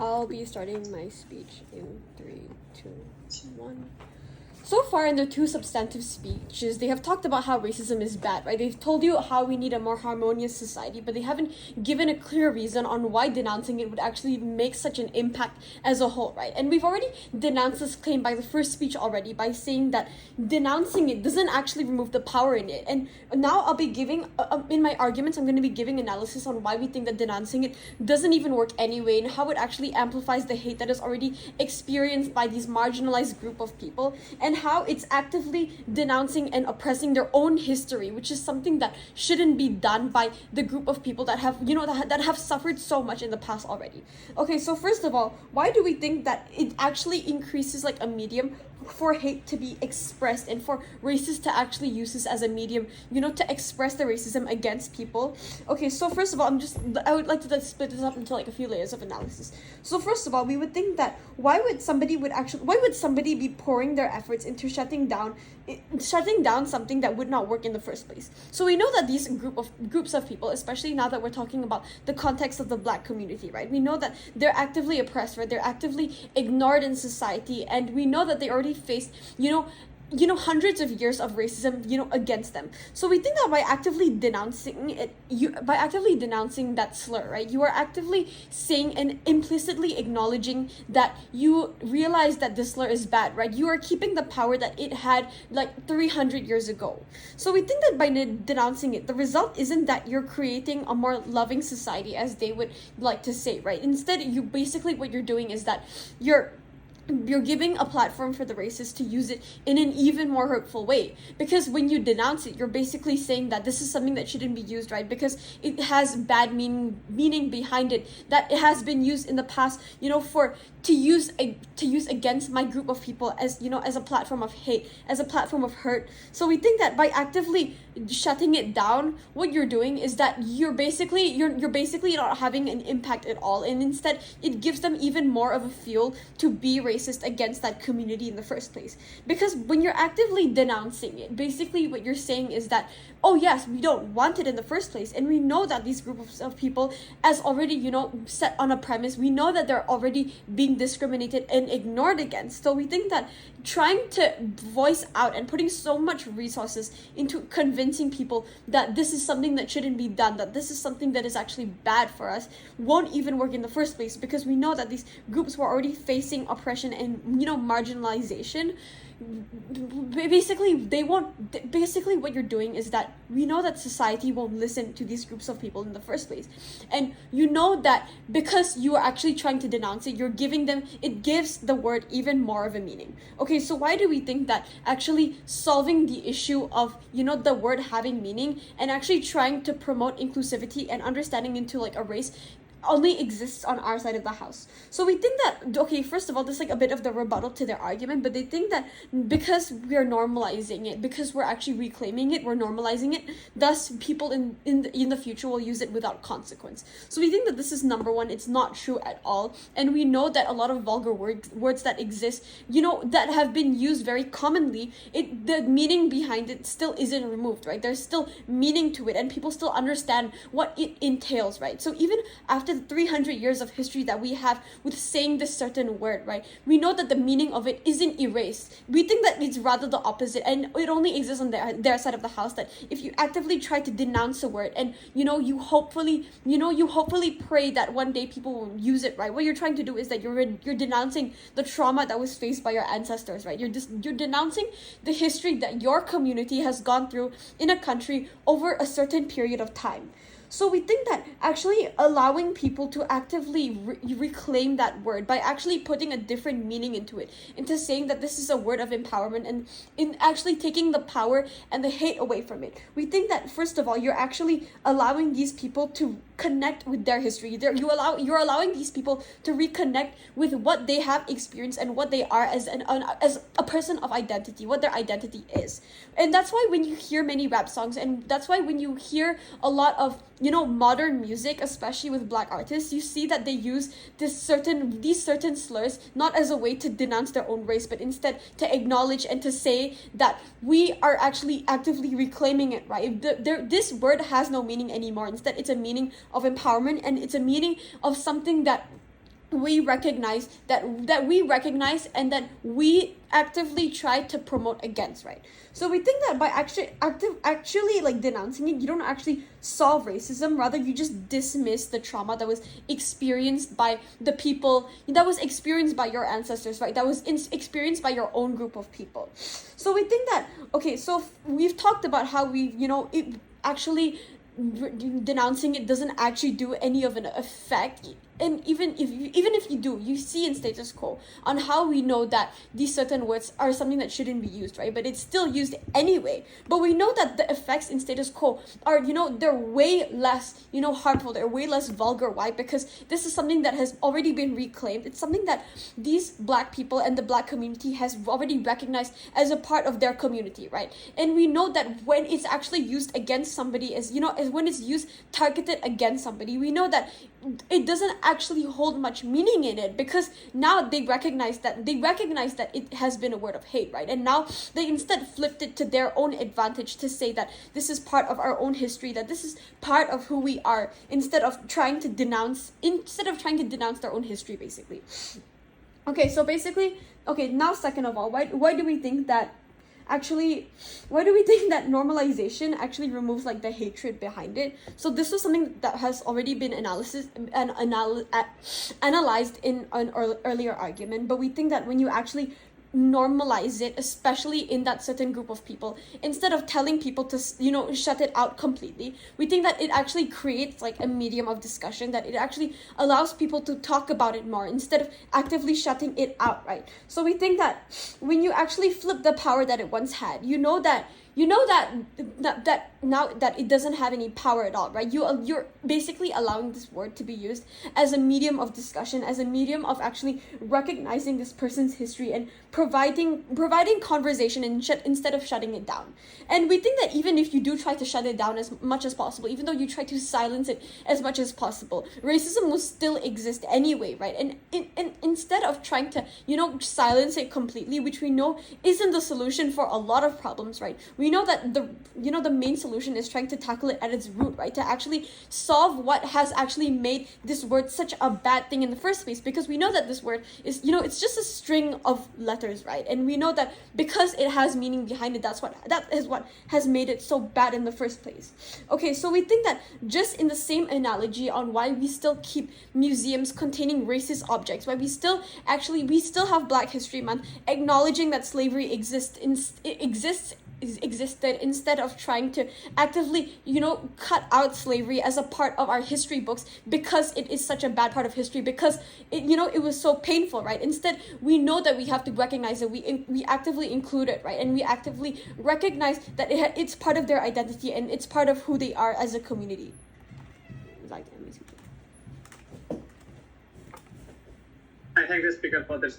I'll be starting my speech in 3, 2, 1. So far in their two substantive speeches, they have talked about how racism is bad, right? They've told you how we need a more harmonious society, but they haven't given a clear reason on why denouncing it would actually make such an impact as a whole, right? And we've already denounced this claim by the first speech already by saying that denouncing it doesn't actually remove the power in it. And now I'll be giving, in my arguments, I'm going to be giving analysis on why we think that denouncing it doesn't even work anyway and how it actually amplifies the hate that is already experienced by these marginalized group of people, and how it's actively denouncing and oppressing their own history, which is something that shouldn't be done by the group of people that have, that have suffered so much in the past already. Okay, so first of all, why do we think that it actually increases like a medium for hate to be expressed and for racists to actually use this as a medium, to express the racism against people? Okay, so first of all, I would like to split this up into like a few layers of analysis. So first of all, we would think that why would somebody be pouring their efforts into shutting down something that would not work in the first place? So we know that these groups of people, especially now that we're talking about the context of the Black community, right? We know that they're actively oppressed, right? They're actively ignored in society, and we know that they already faced, hundreds of years of racism, against them. So we think that by actively denouncing that slur, right, you are actively saying and implicitly acknowledging that you realize that this slur is bad, right? You are keeping the power that it had like 300 years ago. So we think that by denouncing it, the result isn't that you're creating a more loving society, as they would like to say, right? Instead, what you're doing is that you're giving a platform for the racists to use it in an even more hurtful way. Because when you denounce it, you're basically saying that this is something that shouldn't be used, right? Because it has bad meaning behind it, that it has been used in the past, to use against my group of people as a platform of hate, as a platform of hurt. So we think that by actively shutting it down, what you're doing is that you're basically not having an impact at all, and instead it gives them even more of a fuel to be racist against that community in the first place. Because when you're actively denouncing it, basically what you're saying is that, oh yes, we don't want it in the first place, and we know that these groups of people, as already set on a premise, we know that they're already being discriminated and ignored against. So we think that trying to voice out and putting so much resources into convincing people that this is something that shouldn't be done, that this is something that is actually bad for us, won't even work in the first place, because we know that these groups were already facing oppression and marginalization. Basically what you're doing is that we know that society won't listen to these groups of people in the first place, and that because you are actually trying to denounce it, it gives the word even more of a meaning. Okay, so why do we think that actually solving the issue of the word having meaning and actually trying to promote inclusivity and understanding into like a race only exists on our side of the house? So we think that, okay, first of all, this is like a bit of the rebuttal to their argument, but they think that because we're normalizing it, because we're actually reclaiming it, we're normalizing it, thus people in the future will use it without consequence. So we think that this is number one, it's not true at all. And we know that a lot of vulgar words that exist, that have been used very commonly, the meaning behind it still isn't removed, right? There's still meaning to it, and people still understand what it entails, right? So even after the 300 years of history that we have with saying this certain word, right, we know that the meaning of it isn't erased. We think that it's rather the opposite, and it only exists on their side of the house, that if you actively try to denounce a word and you hopefully pray that one day people will use it, right, what you're trying to do is that you're denouncing the trauma that was faced by your ancestors, right? You're denouncing the history that your community has gone through in a country over a certain period of time. So we think that actually allowing people to actively reclaim that word by actually putting a different meaning into it, into saying that this is a word of empowerment, and in actually taking the power and the hate away from it, we think that first of all, you're actually allowing these people to connect with their history. You're allowing these people to reconnect with what they have experienced and what they are as a person of identity, what their identity is. And that's why when you hear many rap songs, and that's why when you hear a lot of modern music, especially with Black artists, you see that they use these certain slurs not as a way to denounce their own race, but instead to acknowledge and to say that we are actually actively reclaiming it, right? This word has no meaning anymore. Instead, it's a meaning of empowerment, and it's a meaning of something that we recognize and that we actively try to promote against, right? So we think that by actually like denouncing it, you don't actually solve racism. Rather, you just dismiss the trauma that was experienced by the people, that was experienced by your ancestors, right? That was experienced by your own group of people. So we think that, okay, so we've talked about how it actually denouncing it doesn't actually do any of an effect. And even if you do, you see in status quo on how we know that these certain words are something that shouldn't be used, right? But it's still used anyway. But we know that the effects in status quo are, they're way less, harmful. They're way less vulgar. Why? Because this is something that has already been reclaimed. It's something that these Black people and the Black community has already recognized as a part of their community, right? And we know that when it's actually used against somebody, as when it's used targeted against somebody, we know that it doesn't actually hold much meaning in it, because now they recognize that it has been a word of hate, right? And now they instead flipped it to their own advantage to say that this is part of our own history, that this is part of who we are, instead of trying to denounce their own history, basically. Okay, so basically, now second of all, why do we think that normalization actually removes like the hatred behind it? So this was something that has already been analyzed in an earlier argument, but we think that when you actually normalize it, especially in that certain group of people, instead of telling people to shut it out completely, we think that it actually creates like a medium of discussion, that it actually allows people to talk about it more instead of actively shutting it out, right? So we think that when you actually flip the power that it once had, that now that it doesn't have any power at all, right? You're basically allowing this word to be used as a medium of discussion, as a medium of actually recognizing this person's history and providing conversation instead of shutting it down. And we think that even if you do try to shut it down as much as possible, even though you try to silence it as much as possible, racism will still exist anyway, right? And instead of trying to silence it completely, which we know isn't the solution for a lot of problems, right? We know that the main solution is trying to tackle it at its root, right? To actually solve what has actually made this word such a bad thing in the first place, because we know that this word is, it's just a string of letters, right? And we know that because it has meaning behind it, that is what has made it so bad in the first place. Okay, so we think that just in the same analogy on why we still keep museums containing racist objects, why we still have Black History Month acknowledging that slavery existed instead of trying to actively cut out slavery as a part of our history books, because it is such a bad part of history, because it was so painful, right? Instead, we know that we have to recognize that we actively include it, right? And we actively recognize that it's part of their identity and it's part of who they are as a community. I thank the speaker for this